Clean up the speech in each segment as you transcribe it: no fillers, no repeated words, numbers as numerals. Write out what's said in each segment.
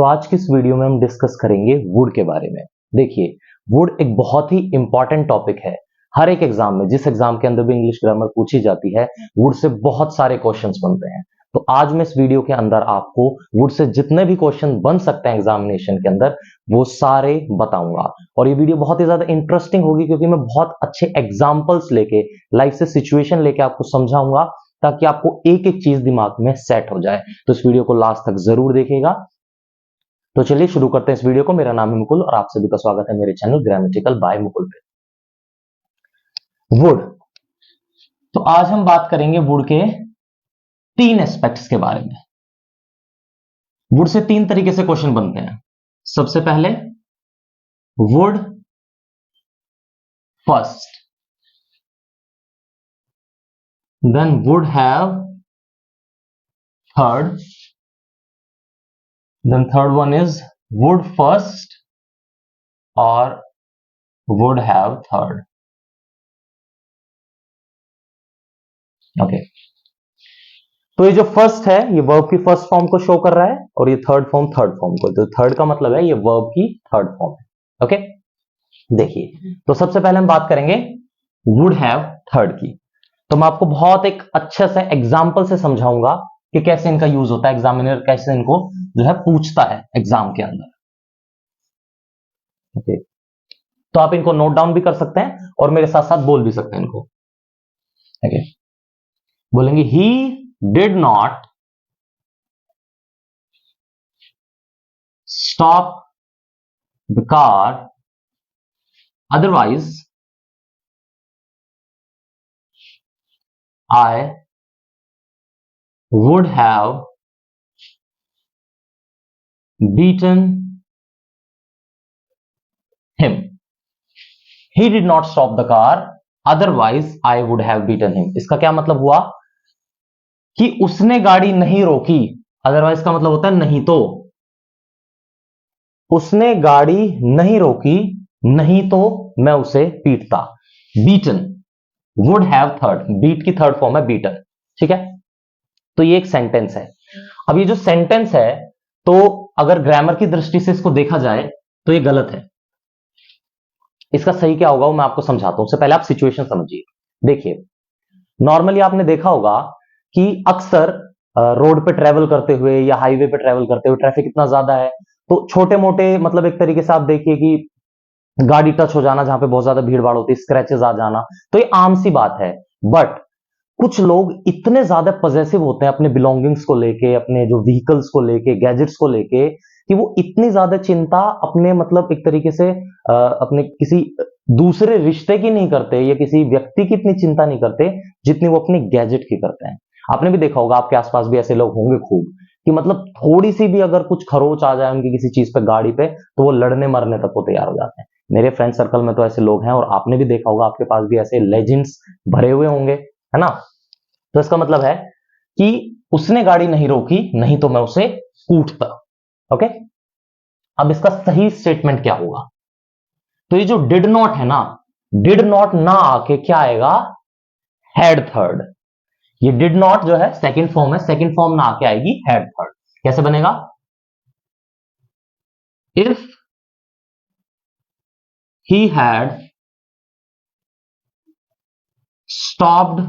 तो आज की इस वीडियो में हम डिस्कस करेंगे वुड के बारे में। देखिए, वुड एक बहुत ही इंपॉर्टेंट टॉपिक है। हर एक एग्जाम में, जिस एग्जाम के अंदर भी इंग्लिश ग्रामर पूछी जाती है, वुड से बहुत सारे क्वेश्चंस बनते हैं। तो आज मैं इस वीडियो के अंदर आपको वुड से जितने भी क्वेश्चन बन सकते हैं एग्जामिनेशन के अंदर, वो सारे बताऊंगा। और ये वीडियो बहुत ही ज्यादा इंटरेस्टिंग होगी क्योंकि मैं बहुत अच्छे एग्जाम्पल्स लेके, लाइफ से सिचुएशन लेके आपको समझाऊंगा, ताकि आपको एक एक चीज दिमाग में सेट हो जाए। तो इस वीडियो को लास्ट तक जरूर देखिएगा। तो चलिए शुरू करते हैं इस वीडियो को। मेरा नाम है मुकुल और आप सभी का स्वागत है मेरे चैनल ग्रामेटिकल बाय मुकुल पे। वुड। तो आज हम बात करेंगे वुड के 3 एस्पेक्ट्स के बारे में। वुड से 3 तरीके से क्वेश्चन बनते हैं। सबसे पहले would first, then would have third, then third one is would first और वुड हैव थर्ड। ओके, तो ये जो फर्स्ट है ये वर्ब की फर्स्ट फॉर्म को शो कर रहा है और ये थर्ड फॉर्म थर्ड फॉर्म को। तो थर्ड का मतलब है ये वर्ब की थर्ड फॉर्म है। ओके, देखिए, तो सबसे पहले हम बात करेंगे वुड हैव थर्ड की। तो मैं आपको बहुत एक अच्छे से एग्जांपल से समझाऊंगा कि कैसे इनका यूज होता है, एग्जामिनर कैसे इनको जो है पूछता है एग्जाम के अंदर। ओके, तो आप इनको नोट डाउन भी कर सकते हैं और मेरे साथ साथ बोल भी सकते हैं इनको। ओके, बोलेंगे he did not stop the car, otherwise I would have beaten him. He did not stop the car, otherwise I would have beaten him. इसका क्या मतलब हुआ कि उसने गाड़ी नहीं रोकी। अदरवाइज का मतलब होता है नहीं तो। उसने गाड़ी नहीं रोकी, नहीं तो मैं उसे पीटता। Beaten, would have third, beat की थर्ड फॉर्म है बीटन। ठीक है, तो ये एक सेंटेंस है। अब ये जो सेंटेंस है, तो अगर ग्रामर की दृष्टि से इसको देखा जाए तो ये गलत है। इसका सही क्या होगा वो मैं आपको समझाता हूं। उससे पहले आप सिचुएशन समझिए। देखिए, नॉर्मली आपने देखा होगा कि अक्सर रोड पे ट्रेवल करते हुए या हाईवे पे ट्रेवल करते हुए ट्रैफिक इतना ज्यादा है, तो छोटे मोटे मतलब एक तरीके से आप देखिए कि गाड़ी टच हो जाना, जहां पे बहुत ज्यादा भीड़ भाड़ होती है, स्क्रैचेस आ जाना, तो ये आम सी बात है। बट कुछ लोग इतने ज्यादा पॉजेसिव होते हैं अपने बिलोंगिंग्स को लेके, अपने जो व्हीकल्स को लेके, गैजेट्स को लेके, कि वो इतनी ज्यादा चिंता अपने मतलब एक तरीके से अपने किसी दूसरे रिश्ते की नहीं करते या किसी व्यक्ति की इतनी चिंता नहीं करते जितनी वो अपने गैजेट की करते हैं। आपने भी देखा होगा, आपके आसपास भी ऐसे लोग होंगे खूब, कि मतलब थोड़ी सी भी अगर कुछ खरोच आ जाए उनकी किसी चीज पे, गाड़ी पे, तो वो लड़ने मरने तक को तैयार हो जाते हैं। मेरे फ्रेंड सर्कल में तो ऐसे लोग हैं और आपने भी देखा होगा, आपके पास भी ऐसे लेजेंड्स भरे हुए होंगे, है ना। तो इसका मतलब है कि उसने गाड़ी नहीं रोकी, नहीं तो मैं उसे कूटता। ओके, अब इसका सही स्टेटमेंट क्या होगा? तो ये जो डिड नॉट है ना, डिड नॉट ना आके क्या आएगा? Had third. ये डिड नॉट जो है सेकंड फॉर्म है, सेकंड फॉर्म ना आके आएगी हैड थर्ड। कैसे बनेगा? If he had stopped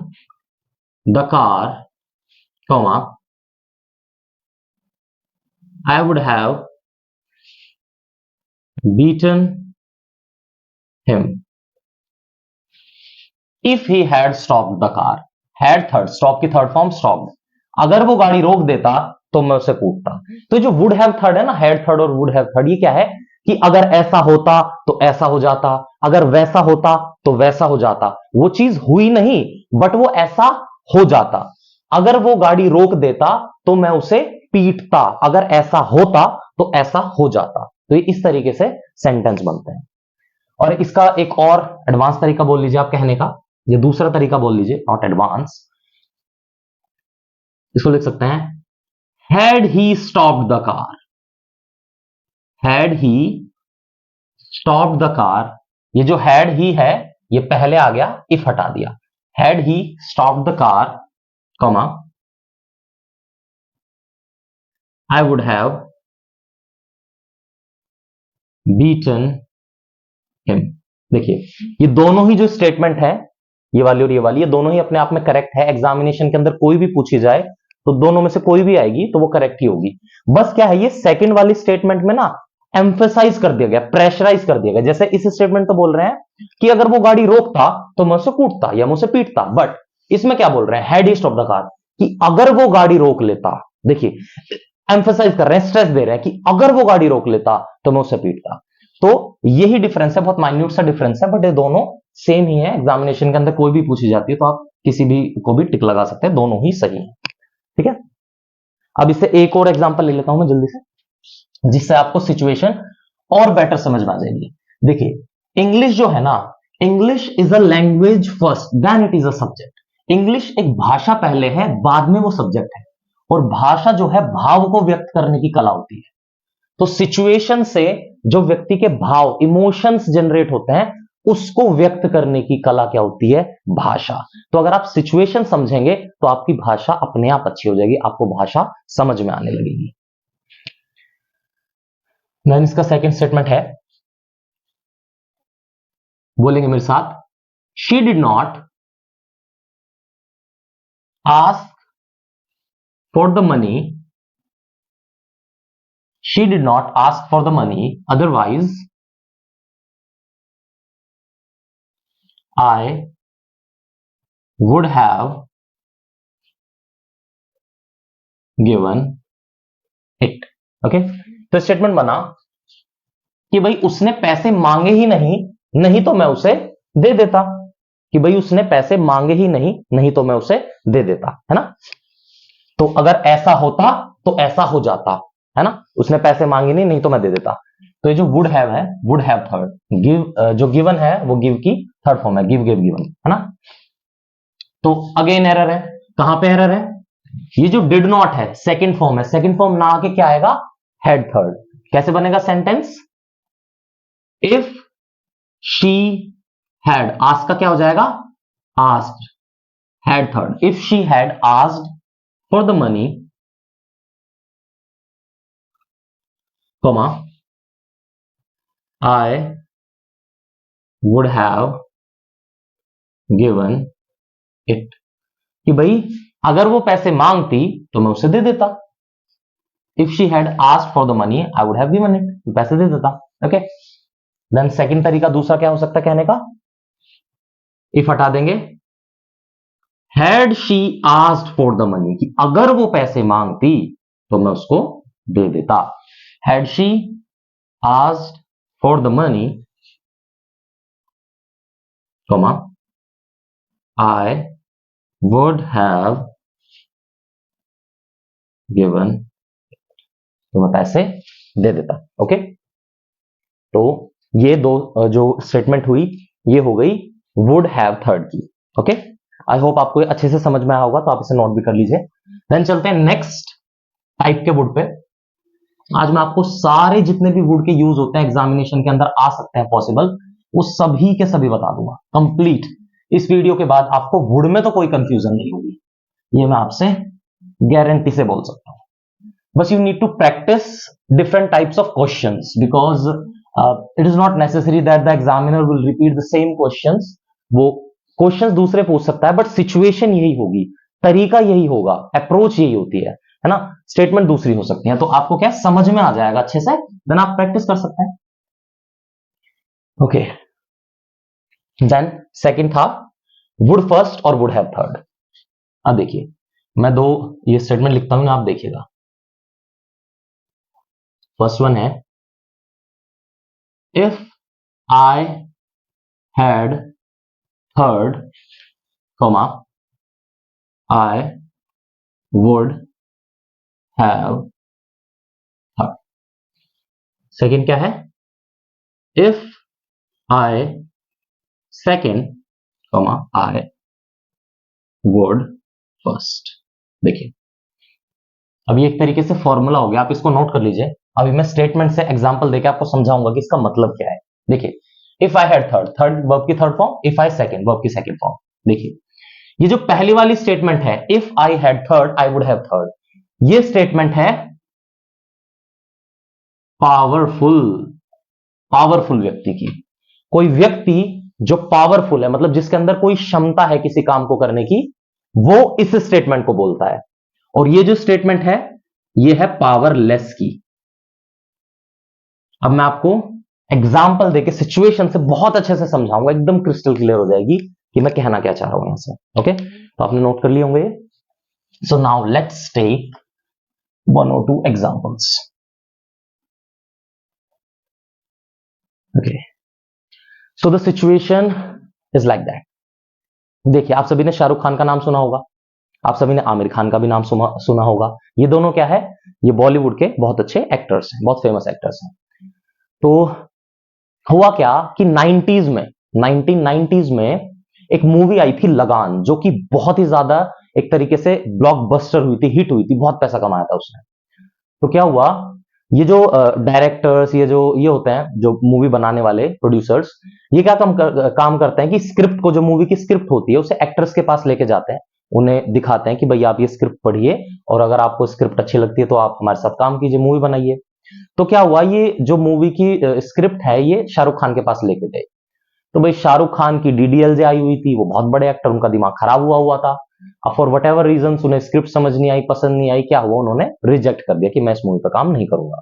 the car, comma, I would have beaten him. If he had stopped the car, had third, stop की थर्ड फॉर्म stopped, अगर वो गाड़ी रोक देता तो मैं उसे कूटता। तो जो would have थर्ड है ना, had थर्ड और would have थर्ड, ये क्या है कि अगर ऐसा होता तो ऐसा हो जाता, अगर वैसा होता तो वैसा हो जाता। वो चीज हुई नहीं बट वो ऐसा हो जाता। अगर वो गाड़ी रोक देता तो मैं उसे पीटता, अगर ऐसा होता तो ऐसा हो जाता। तो ये इस तरीके से सेंटेंस बनते हैं। और इसका एक और एडवांस तरीका बोल लीजिए आप कहने का, ये दूसरा तरीका बोल लीजिए, नॉट एडवांस। इसको लिख सकते हैं, had he stopped the car, had he stopped the car. ये जो हैड ही है ये पहले आ गया, इफ हटा दिया। Had he stopped the car, comma, I would have beaten him. देखिए ये दोनों ही जो स्टेटमेंट है, ये वाली और ये वाली, ये दोनों ही अपने आप में करेक्ट है। एग्जामिनेशन के अंदर कोई भी पूछी जाए तो दोनों में से कोई भी आएगी तो वो करेक्ट ही होगी। बस क्या है, ये सेकंड वाली स्टेटमेंट में ना एम्फेसाइज कर दिया गया, प्रेशराइज कर दिया गया। जैसे इस स्टेटमेंट तो बोल रहे हैं कि अगर वो गाड़ी रोकता तो मैं उसे कूटता या मैं उसे पीटता, बट इसमें क्या बोल रहे हैं, had he stop the car, कि अगर वो गाड़ी रोक लेता। देखिए एम्फेसाइज कर रहे हैं, स्ट्रेस दे रहे हैं कि अगर वो गाड़ी रोक लेता तो मैं उसे पीटता। तो यही डिफरेंस है, बहुत माइन्यूट सा डिफरेंस है, बट ये दोनों सेम ही है। एग्जामिनेशन के अंदर कोई भी पूछी जाती है तो आप किसी भी को भी टिक लगा सकते हैं, दोनों ही सही है। ठीक है, अब इससे एक और एग्जांपल ले लेता हूं मैं जल्दी से, जिससे आपको सिचुएशन और बेटर समझ में आ जाएगी। देखिए इंग्लिश जो है ना, English is a language first then it is a subject. English एक भाषा पहले है, बाद में वो सब्जेक्ट है। और भाषा जो है भाव को व्यक्त करने की कला होती है। तो सिचुएशन से जो व्यक्ति के भाव, इमोशंस जनरेट होते हैं, उसको व्यक्त करने की कला क्या होती है, भाषा। तो अगर आप सिचुएशन समझेंगे तो आपकी भाषा अपने आप अच्छी हो जाएगी, आपको भाषा समझ में आने लगेगी। देन इसका सेकंड स्टेटमेंट है, बोलेंगे मेरे साथ, she did not ask for the money, she did not ask for the money, otherwise I would have given it. Okay, तो स्टेटमेंट बना कि भाई उसने पैसे मांगे ही नहीं, नहीं तो मैं उसे दे देता। कि भाई उसने पैसे मांगे ही नहीं, नहीं तो मैं उसे दे देता, है ना। तो अगर ऐसा होता तो ऐसा हो जाता, है ना। उसने पैसे मांगे नहीं, नहीं तो मैं दे देता। तो ये जो वुड हैव है, वुड हैव थर्ड, गिव जो गिवन है वो गिव की थर्ड फॉर्म है, गिव गिव गिवन, है ना। तो अगेन एरर है, कहां पे एरर है, ये जो डिड नॉट है सेकंड फॉर्म है, सेकंड फॉर्म ना आके क्या आएगा, हैड थर्ड। कैसे बनेगा sentence, if she had, ask का क्या हो जाएगा, asked, had third, if she had asked for the money, comma I would have given it। कि भाई अगर वो पैसे मांगती तो मैं उसे दे देता। If she had asked for the money I would have given it, पैसे दे देता। ओके, देन सेकंड तरीका दूसरा क्या हो सकता है कहने का, इफ हटा देंगे, had she asked for the money, कि अगर वो पैसे मांगती तो मैं उसको दे देता। Had she asked for the money, comma I would have given, तो मैं पैसे दे देता। ओके, तो ये दो जो स्टेटमेंट हुई ये हो गई वुड हैव थर्ड की। ओके, आई होप आपको अच्छे से समझ में आया होगा, तो आप इसे नोट भी कर लीजिए। देन चलते हैं नेक्स्ट टाइप के वुड पे। आज मैं आपको सारे जितने भी वुड के यूज होते हैं एग्जामिनेशन के अंदर आ सकते हैं पॉसिबल, वो सभी के सभी बता दूंगा कंप्लीट। इस वीडियो के बाद आपको वुड में तो कोई कंफ्यूजन नहीं होगी, ये मैं आपसे गारंटी से बोल सकता हूं। बस you need to practise different types of questions, because it is not necessary that the examiner will repeat the same questions. वो क्वेश्चंस दूसरे पूछ सकता है, बट सिचुएशन यही होगी, तरीका यही होगा, अप्रोच यही होती है ना। स्टेटमेंट दूसरी हो सकती है, तो आपको क्या समझ में आ जाएगा अच्छे से, देन आप प्रैक्टिस कर सकते हैं। ओके, देन सेकंड था वुड फर्स्ट और वुड हैव थर्ड। अब देखिए मैं दो ये स्टेटमेंट लिखता हूं ना, आप देखिएगा। फर्स्ट वन है, if I had third, comma I would have third। Second क्या है, if I second, comma I would first. देखिए अब ये एक तरीके से फॉर्मूला हो गया, आप इसको नोट कर लीजिए। अभी मैं स्टेटमेंट से एग्जांपल देके आपको समझाऊंगा कि इसका मतलब क्या है। देखिए if I had third, third verb की third form, if I second verb की सेकंड फॉर्म। देखिए ये जो पहली वाली स्टेटमेंट है, if I had third I would have third, ये स्टेटमेंट है पावरफुल। पावरफुल व्यक्ति की। कोई व्यक्ति जो पावरफुल है, मतलब जिसके अंदर कोई क्षमता है किसी काम को करने की, वो इस स्टेटमेंट को बोलता है। और ये जो स्टेटमेंट है ये है पावरलेस की। अब मैं आपको एग्जाम्पल देके सिचुएशन से बहुत अच्छे से समझाऊंगा, एकदम क्रिस्टल क्लियर हो जाएगी कि मैं कहना क्या चाह रहा हूं यहां से। ओके, तो आपने नोट कर लिए होंगे। So now let's take 1 or 2 examples. Okay, so the situation is like that. देखिए, आप सभी ने शाहरुख खान का नाम सुना होगा, आप सभी ने आमिर खान का भी नाम सुना होगा। ये दोनों क्या है, ये बॉलीवुड के बहुत अच्छे एक्टर्स हैं, बहुत फेमस एक्टर्स हैं। तो हुआ क्या कि 1990s में एक मूवी आई थी लगान, जो कि बहुत ही ज्यादा एक तरीके से ब्लॉकबस्टर हुई थी, हिट हुई थी, बहुत पैसा कमाया था उसने। तो क्या हुआ, ये जो डायरेक्टर्स, ये होते हैं जो मूवी बनाने वाले प्रोड्यूसर्स, ये क्या काम करते हैं कि स्क्रिप्ट को, जो मूवी की स्क्रिप्ट होती है, उसे एक्टर्स के पास लेके जाते हैं, उन्हें दिखाते हैं कि भाई आप ये स्क्रिप्ट पढ़िए और अगर आपको स्क्रिप्ट अच्छी लगती है तो आप हमारे साथ काम कीजिए, मूवी बनाइए। तो क्या हुआ, ये जो मूवी की स्क्रिप्ट है ये शाहरुख खान के पास लेके गए। तो भाई शाहरुख खान की डीडीएलजे आई हुई थी, वो बहुत बड़े एक्टर, उनका दिमाग खराब हुआ था। अब फॉर वट एवर रीजन उन्हें स्क्रिप्ट समझ नहीं आई, पसंद नहीं आई, क्या हुआ, उन्होंने रिजेक्ट कर दिया कि मैं इस मूवी पर काम नहीं करूंगा।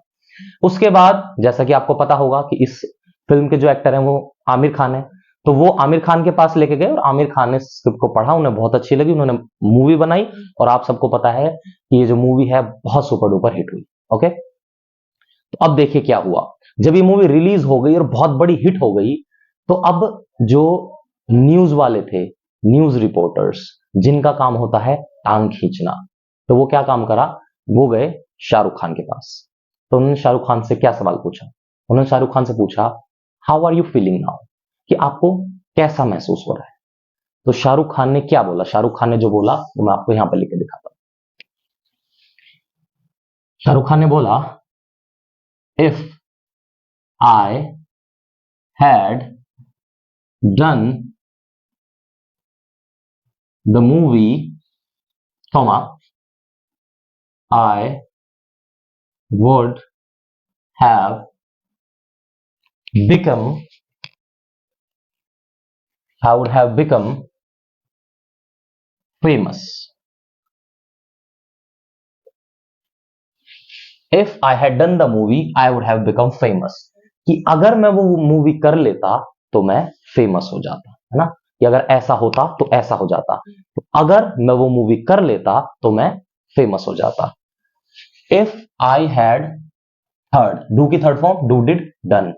उसके बाद जैसा कि आपको पता होगा कि इस फिल्म के जो एक्टर हैं वो आमिर खान है, तो वो आमिर खान के पास लेके गए और आमिर खान ने स्क्रिप्ट को पढ़ा, उन्हें बहुत अच्छी लगी, उन्होंने मूवी बनाई और आप सबको पता है कि ये जो मूवी है बहुत सुपर डुपर हिट हुई। ओके, तो अब देखिए क्या हुआ, जब ये मूवी रिलीज हो गई और बहुत बड़ी हिट हो गई, तो अब जो न्यूज वाले थे, न्यूज रिपोर्टर्स, जिनका काम होता है टांग खींचना, तो वो क्या काम करा, वो गए शाहरुख खान के पास। तो उन्होंने शाहरुख खान से क्या सवाल पूछा, उन्होंने शाहरुख खान से पूछा how are you feeling now, कि आपको कैसा महसूस हो रहा है। तो शाहरुख खान ने क्या बोला, शाहरुख खान ने जो बोला वो मैं आपको यहां पर लिख के दिखाता हूं। शाहरुख खान ने बोला, if I had done the movie comma I would have become famous. If I had done the movie I would have become famous, कि अगर मैं वो मूवी कर लेता तो मैं फेमस हो जाता, है ना, कि अगर ऐसा होता तो ऐसा हो जाता, तो अगर मैं वो मूवी कर लेता तो मैं फेमस हो जाता। If I had, third, do की third form do did done,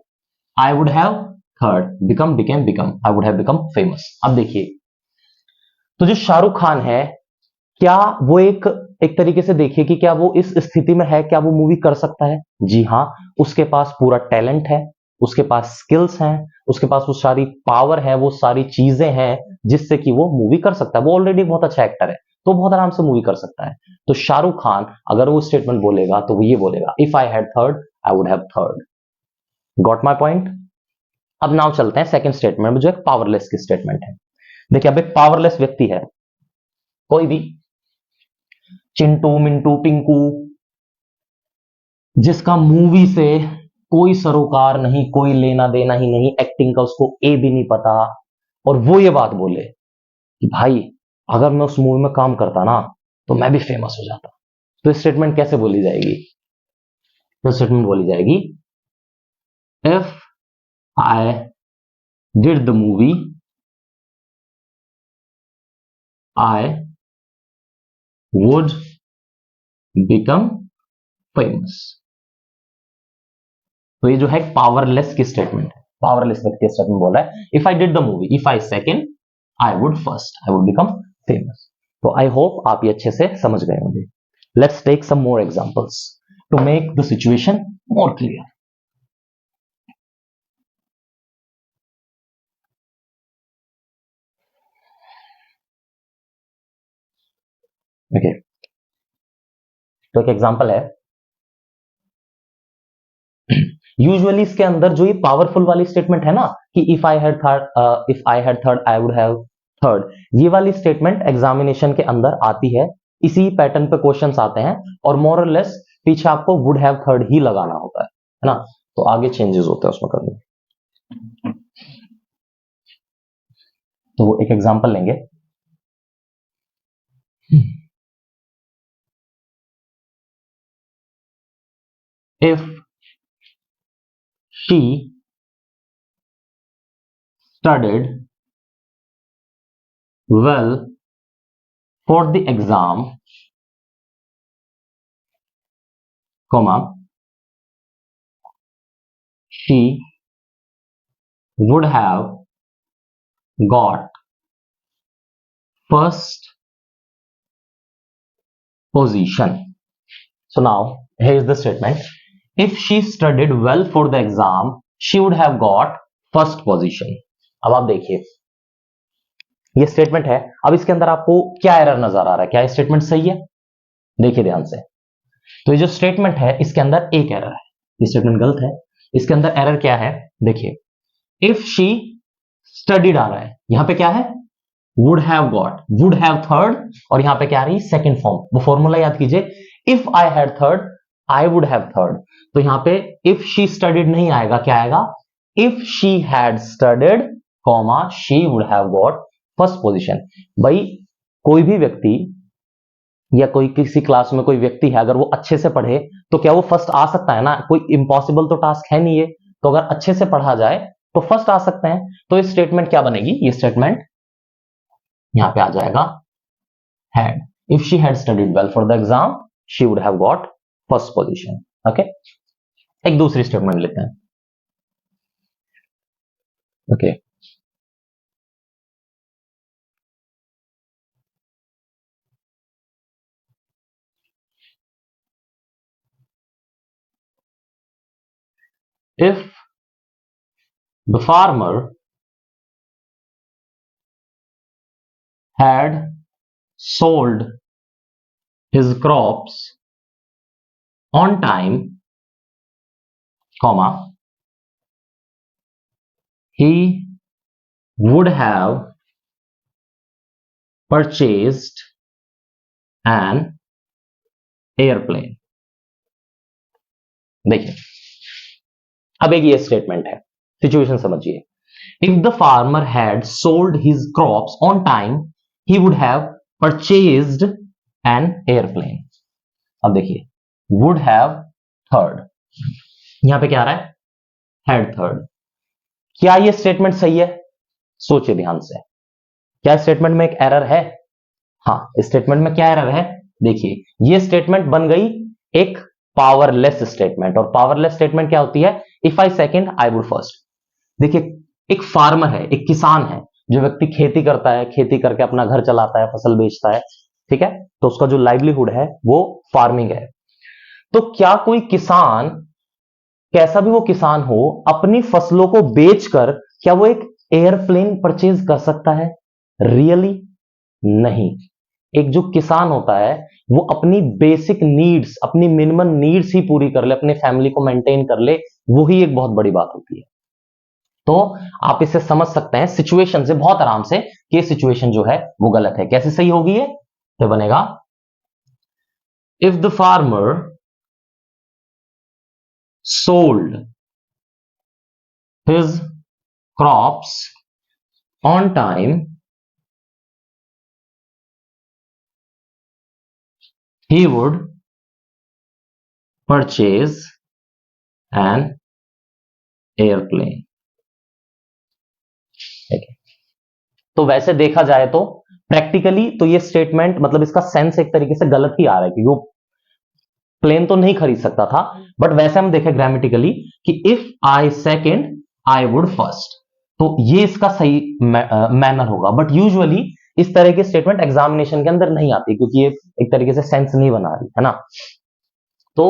I would have, third become became become, I would have become famous. अब देखिए, तो जो शाहरुख खान है, क्या वो एक तरीके से देखिए कि क्या वो इस स्थिति में है, क्या वो मूवी कर सकता है? जी हाँ, उसके पास पूरा टैलेंट है, उसके पास स्किल्स हैं, उसके पास वो सारी पावर है, वो सारी चीजें हैं जिससे कि वो मूवी कर सकता है। वो ऑलरेडी बहुत अच्छा एक्टर है, तो बहुत आराम से मूवी कर सकता है। तो शाहरुख खान अगर वो स्टेटमेंट बोलेगा तो वो ये बोलेगा, if I had third I would have third. Got my point? अब नाउ चलते हैं सेकंड स्टेटमेंट में, जो एक पावरलेस की स्टेटमेंट है। देखिए, अब एक पावरलेस व्यक्ति है, कोई भी चिंटू मिंटू टिंकू, जिसका मूवी से कोई सरोकार नहीं, कोई लेना देना ही नहीं, एक्टिंग का उसको ए भी नहीं पता, और वो ये बात बोले कि भाई अगर मैं उस मूवी में काम करता ना तो मैं भी फेमस हो जाता, तो स्टेटमेंट कैसे बोली जाएगी? तो स्टेटमेंट बोली जाएगी, if I did the movie I would become famous. तो ये जो है पावरलेस की स्टेटमेंट है, पावरलेस व्यक्ति स्टेटमेंट बोल रहा है, if I did the movie, if I second, I would first, I would become famous. तो आई होप आप ये अच्छे से समझ गए होंगे। Let's take some more examples to make the situation more clear. Okay, तो एक एग्जांपल है, यूजुअली इसके अंदर जो ये पावरफुल वाली स्टेटमेंट है ना, कि if I had third I would have third, ये वाली स्टेटमेंट एग्जामिनेशन के अंदर आती है, इसी पैटर्न पे क्वेश्चंस आते हैं, और मोर और लेस पीछे आपको वुड हैव थर्ड ही लगाना होता है ना। तो आगे चेंजेस होते हैं उसमें करने। तो वो एक एग्जांपल लेंगे। If she studied well for the exam, comma, she would have got first position. So now here is the statement. If she studied well for the exam, she would have got first position. अब आप देखिए ये statement है। अब इसके अंदर आपको क्या एरर नजर आ रहा है? क्या ये स्टेटमेंट सही है? देखिए ध्यान से। तो ये जो स्टेटमेंट है इसके अंदर एक एरर है, ये स्टेटमेंट गलत है। इसके अंदर एरर क्या है? देखिए, इफ शी स्टडीड आ रहा है, यहां पे क्या है? Would have got, would have third, और यहां पे क्या आ रही है? Second form. वो फॉर्मूला याद कीजिए, if I had third I would have third. तो यहां पे इफ शी स्टडीड नहीं आएगा, क्या आएगा? If she had studied comma she would have got first position. भाई कोई भी व्यक्ति या कोई किसी क्लास में कोई व्यक्ति है, अगर वो अच्छे से पढ़े तो क्या वो फर्स्ट आ सकता है ना? कोई इंपॉसिबल तो टास्क है नहीं ये। तो अगर अच्छे से पढ़ा जाए तो फर्स्ट आ सकते हैं। तो ये स्टेटमेंट क्या बनेगी? ये स्टेटमेंट यहां पे आ जाएगा had. If she had studied well for the exam she would have got first position. Okay, एक दूसरी स्टेटमेंट लेते हैं। Okay, if the farmer had sold his crops on time, comma, he would have purchased an airplane. देखिए, अब एक ये statement है, situation समझिए। If the farmer had sold his crops on time he would have purchased an airplane. अब देखिए, would have third, यहां पे क्या आ रहा है? Had third. क्या ये स्टेटमेंट सही है? सोचिए ध्यान से, क्या स्टेटमेंट में एक एरर है? हाँ, स्टेटमेंट में क्या एरर है? देखिए, ये स्टेटमेंट बन गई एक पावरलेस स्टेटमेंट, और पावरलेस स्टेटमेंट क्या होती है? If I second I would first. देखिए, एक फार्मर है, एक किसान है, जो व्यक्ति खेती करता है, खेती करके अपना घर चलाता है, फसल बेचता है, ठीक है, तो उसका जो लाइवलीहुड है वो फार्मिंग है। तो क्या कोई किसान, कैसा भी वो किसान हो, अपनी फसलों को बेचकर क्या वो एक एयरप्लेन परचेज कर सकता है? रियली नहीं। एक जो किसान होता है वो अपनी बेसिक नीड्स, अपनी मिनिमम नीड्स ही पूरी कर ले, अपने फैमिली को मेंटेन कर ले, वही एक बहुत बड़ी बात होती है। तो आप इसे समझ सकते हैं सिचुएशन से बहुत आराम से कि ये सिचुएशन जो है वो गलत है। कैसे सही होगी ये? तो बनेगा if the farmer sold his crops on time he would purchase an airplane. तो वैसे देखा जाए तो प्रैक्टिकली तो ये स्टेटमेंट मतलब इसका सेंस एक तरीके से गलत ही आ रहा है, क्योंकि वो प्लेन तो नहीं खरीद सकता था। बट वैसे हम देखें ग्रामेटिकली कि if I second I would first, तो ये इसका सही मैनर होगा। बट यूजुअली इस तरह की स्टेटमेंट एग्जामिनेशन के अंदर नहीं आती, क्योंकि ये एक तरीके से सेंस नहीं बना रही है ना। तो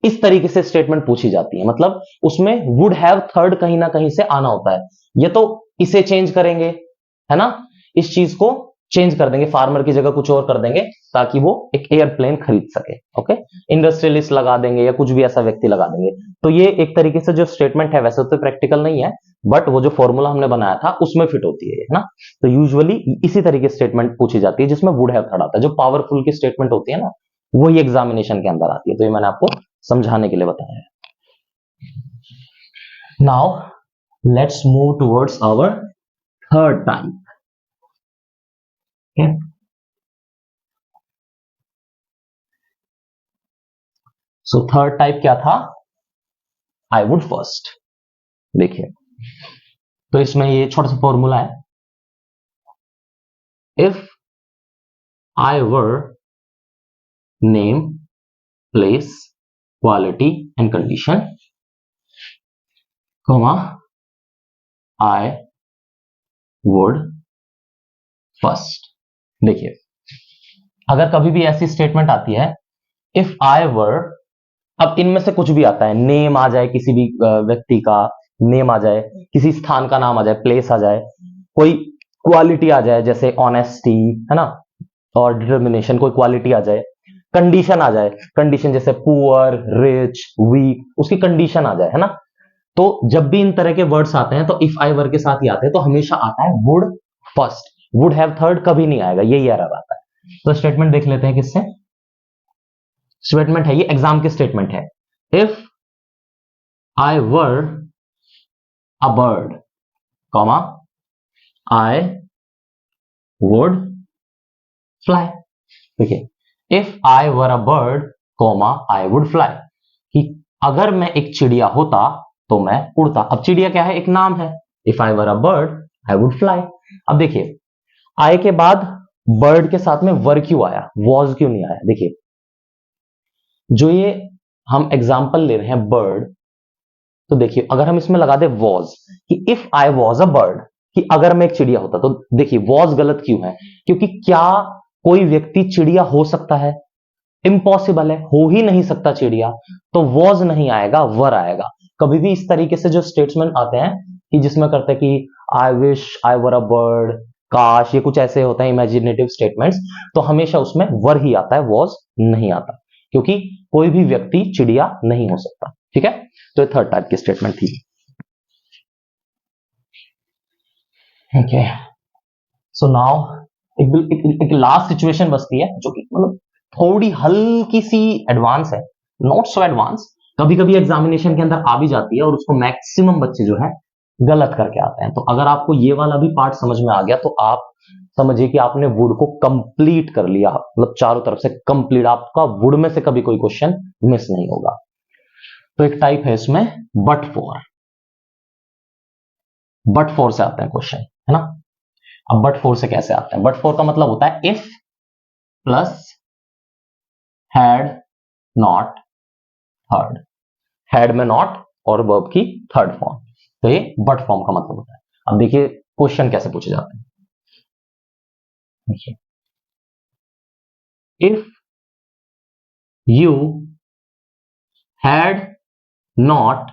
इस तरीके से स्टेटमेंट पूछी जाती है, मतलब उसमें वुड हैव थर्ड कहीं ना कहीं से आना होता है। ये तो इसे चेंज करेंगे, है ना, इस चीज को चेंज कर देंगे, फार्मर की जगह कुछ और कर देंगे ताकि वो एक एयरप्लेन खरीद सके। ओके, इंडस्ट्रियलिस्ट लगा देंगे या कुछ भी ऐसा व्यक्ति लगा देंगे। तो ये एक तरीके से जो स्टेटमेंट है वैसे तो प्रैक्टिकल नहीं है, बट वो जो फॉर्मूला हमने बनाया था उसमें फिट होती है ना। तो यूजुअली इसी तरीके से स्टेटमेंट पूछी जाती है जिसमें वुड हैव थर्ड आता है। जो पावरफुल की स्टेटमेंट होती है ना, वही एग्जामिनेशन के अंदर आती है। तो ये मैंने आपको समझाने के लिए बताया है। Now let's move towards our third type. Okay. So third type क्या था? I would first. देखिए, तो इसमें ये छोटा सा फॉर्मूला है. If I were name, place, quality and condition, comma, I would first. देखिए, अगर कभी भी ऐसी स्टेटमेंट आती है इफ आई वर, अब इनमें से कुछ भी आता है, नेम आ जाए, किसी भी व्यक्ति का नेम आ जाए, किसी स्थान का नाम आ जाए, प्लेस आ जाए, कोई क्वालिटी आ जाए जैसे ऑनेस्टी, है ना, और डिटर्मिनेशन, कोई क्वालिटी आ जाए, कंडीशन आ जाए, कंडीशन जैसे पुअर, रिच, वीक, उसकी कंडीशन आ जाए, है ना. तो जब भी इन तरह के वर्ड्स आते हैं तो इफ आई वर के साथ ही आते हैं, तो हमेशा आता है would first. Would have third कभी नहीं आएगा, यही एरर आता है. तो स्टेटमेंट देख लेते हैं किससे. स्टेटमेंट है ये, एग्जाम की स्टेटमेंट है. If I were a bird, comma, I would fly. देखिए, if I were a bird, comma, I would fly, कि अगर मैं एक चिड़िया होता तो मैं उड़ता. अब चिड़िया क्या है? एक नाम है. If I were a bird I would fly. अब देखिए, आई के बाद बर्ड के साथ में वर क्यों आया, वॉज क्यों नहीं आया? देखिए, जो ये हम एग्जाम्पल ले रहे हैं बर्ड, तो देखिए अगर हम इसमें लगा दे वॉज, कि if I was a bird, कि अगर मैं एक चिड़िया होता, तो देखिए वॉज गलत क्यों है? क्योंकि क्या कोई व्यक्ति चिड़िया हो सकता है? इम्पॉसिबल है, हो ही नहीं सकता चिड़िया. तो वॉज नहीं आएगा, वर आएगा. कभी भी इस तरीके से जो स्टेटमेंट आते हैं कि जिसमें करते हैं कि I wish I were a bird, काश, ये कुछ ऐसे होता है इमेजिनेटिव स्टेटमेंट्स, तो हमेशा उसमें वर ही आता है, वॉज नहीं आता, क्योंकि कोई भी व्यक्ति चिड़िया नहीं हो सकता. ठीक है, तो ये थर्ड टाइप की स्टेटमेंट थी. ओके, सो नाउ एक लास्ट सिचुएशन बचती है जो कि मतलब थोड़ी हल्की सी एडवांस है, नॉट सो एडवांस. कभी कभी एग्जामिनेशन के अंदर आ भी जाती है और उसको मैक्सिमम बच्चे जो है गलत करके आते हैं. तो अगर आपको ये वाला भी पार्ट समझ में आ गया तो आप समझिए कि आपने वुड को कंप्लीट कर लिया, मतलब चारों तरफ से कंप्लीट, आपका वुड में से कभी कोई क्वेश्चन मिस नहीं होगा. तो एक टाइप है इसमें बट फॉर. बट फॉर से आते हैं क्वेश्चन, है ना. अब बट फोर से कैसे आते हैं? बट फोर का मतलब होता है if plus had not third. Had में नॉट और वर्ब की थर्ड फॉर्म, तो ये बट फॉर्म का मतलब होता है. अब देखिए क्वेश्चन कैसे पूछे जाते हैं. देखिए, if you had not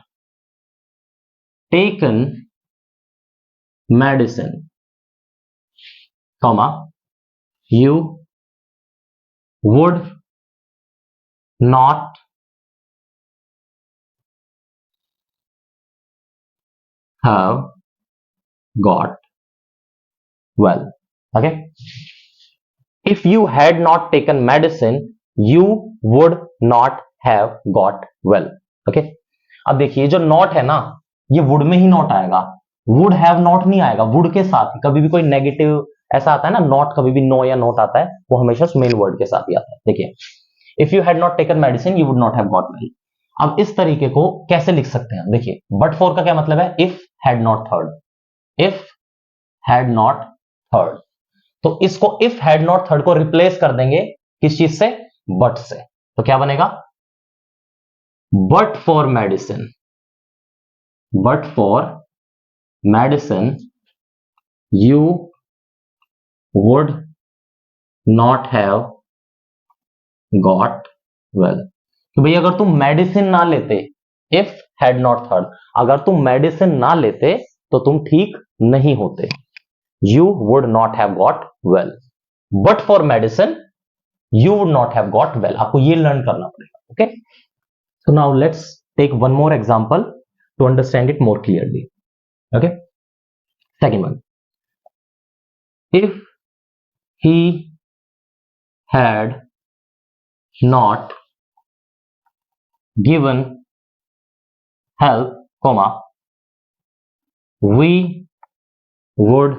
taken medicine, comma, you would not have got well. Okay, if you had not taken medicine you would not have got well. Okay, अब देखिए जो नॉट है ना, ये वुड में ही नॉट आएगा, वुड हैव नॉट नहीं आएगा. वुड के साथ ही कभी भी कोई नेगेटिव ऐसा आता है ना, नॉट कभी भी नो या नॉट आता है, वो हमेशा मेन वर्ड के साथ ही आता है. देखिए, if you had not taken medicine you would not have got well. अब इस तरीके को कैसे लिख सकते हैं? देखिए, बट फॉर का क्या मतलब है? If had not third. If had not third, तो इसको इफ हैड नॉट थर्ड को रिप्लेस कर देंगे किस चीज से? बट से. तो क्या बनेगा? But for medicine, but for medicine you would not have got well. तो भाई अगर तुम मेडिसिन ना लेते, इफ हैड नॉट थर्ड, अगर तुम मेडिसिन ना लेते तो तुम ठीक नहीं होते. You would not have got well. But for medicine you would not have got well. आपको ये लर्न करना पड़ेगा. Okay, so now let's take one more example to understand it more clearly. Okay, second one, if he had not given help, comma, we would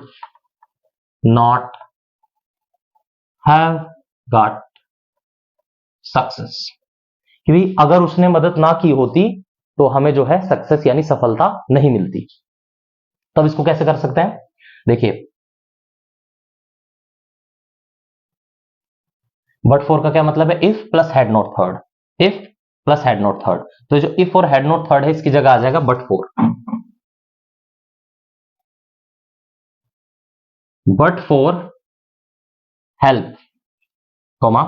not have got success। कि भाई अगर उसने मदद ना की होती तो हमें जो है सक्सेस यानी सफलता नहीं मिलती। तो अब इसको कैसे कर सकते हैं, देखिए बट फॉर का क्या मतलब है, if plus had not third, if plus had not third, तो जो इफ और हैड नॉट थर्ड है इसकी जगह आ जाएगा but for. But for help comma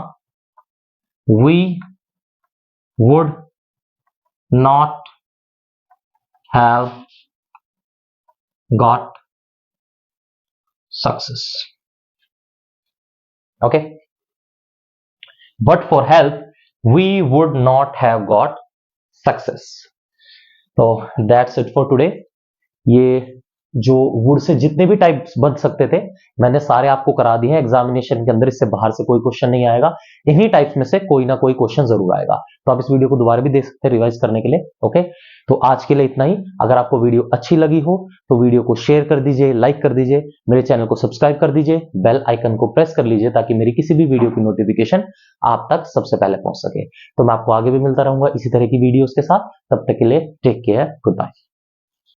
we would not have got success. Okay, but for help we would not have got success. तो that's it for today. ये जो वुड से जितने भी टाइप्स बन सकते थे मैंने सारे आपको करा दिए हैं एग्जामिनेशन के अंदर, इससे बाहर से कोई क्वेश्चन नहीं आएगा, इन्हीं टाइप्स में से कोई ना कोई क्वेश्चन जरूर आएगा। तो आप इस वीडियो को दोबारा भी देख सकते हैं रिवाइज करने के लिए। ओके, तो आज के लिए इतना ही। अगर आपको वीडियो अच्छी लगी हो तो वीडियो को शेयर कर दीजिए, लाइक कर दीजिए, मेरे चैनल को सब्सक्राइब कर दीजिए, बेल आइकन को प्रेस कर लीजिए ताकि मेरी किसी भी वीडियो की नोटिफिकेशन आप तक सबसे पहले पहुंच सके। तो मैं आपको आगे भी मिलता रहूंगा इसी तरह की वीडियोस के साथ। तब तक के लिए टेक केयर, गुड बाय।